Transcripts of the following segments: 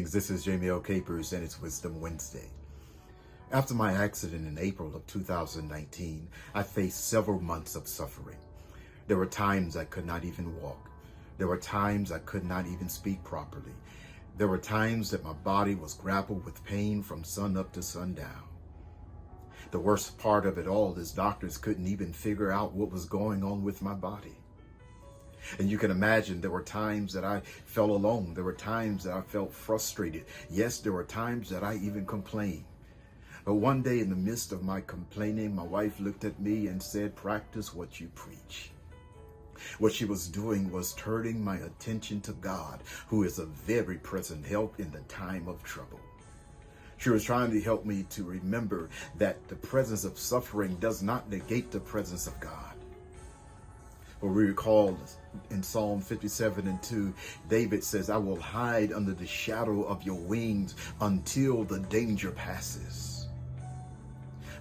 Greetings, this is Jamie L. Capers and it's Wisdom Wednesday. After my accident in April of 2019, I faced several months of suffering. There were times I could not even walk. There were times I could not even speak properly. There were times that my body was grappled with pain from sun up to sundown. The worst part of it all is doctors couldn't even figure out what was going on with my body. And you can imagine there were times that I felt alone. There were times that I felt frustrated. Yes, there were times that I even complained. But one day in the midst of my complaining, my wife looked at me and said, "Practice what you preach." What she was doing was turning my attention to God, who is a very present help in the time of trouble. She was trying to help me to remember that the presence of suffering does not negate the presence of God. Well, we recall in Psalm 57:2, David says, "I will hide under the shadow of your wings until the danger passes."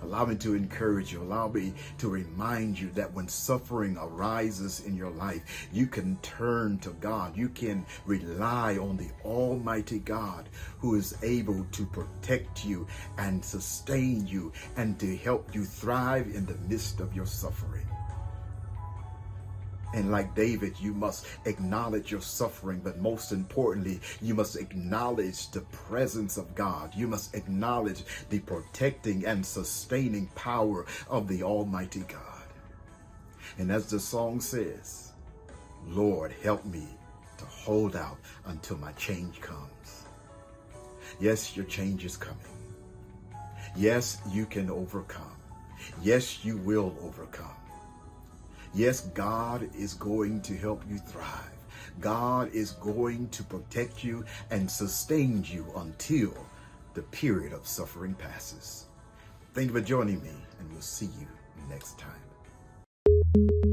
Allow me to encourage you. Allow me to remind you that when suffering arises in your life, you can turn to God. You can rely on the Almighty God who is able to protect you and sustain you and to help you thrive in the midst of your suffering. And like David, you must acknowledge your suffering, but most importantly, you must acknowledge the presence of God. You must acknowledge the protecting and sustaining power of the Almighty God. And as the song says, "Lord, help me to hold out until my change comes." Yes, your change is coming. Yes, you can overcome. Yes, you will overcome. Yes, God is going to help you thrive. God is going to protect you and sustain you until the period of suffering passes. Thank you for joining me, and we'll see you next time.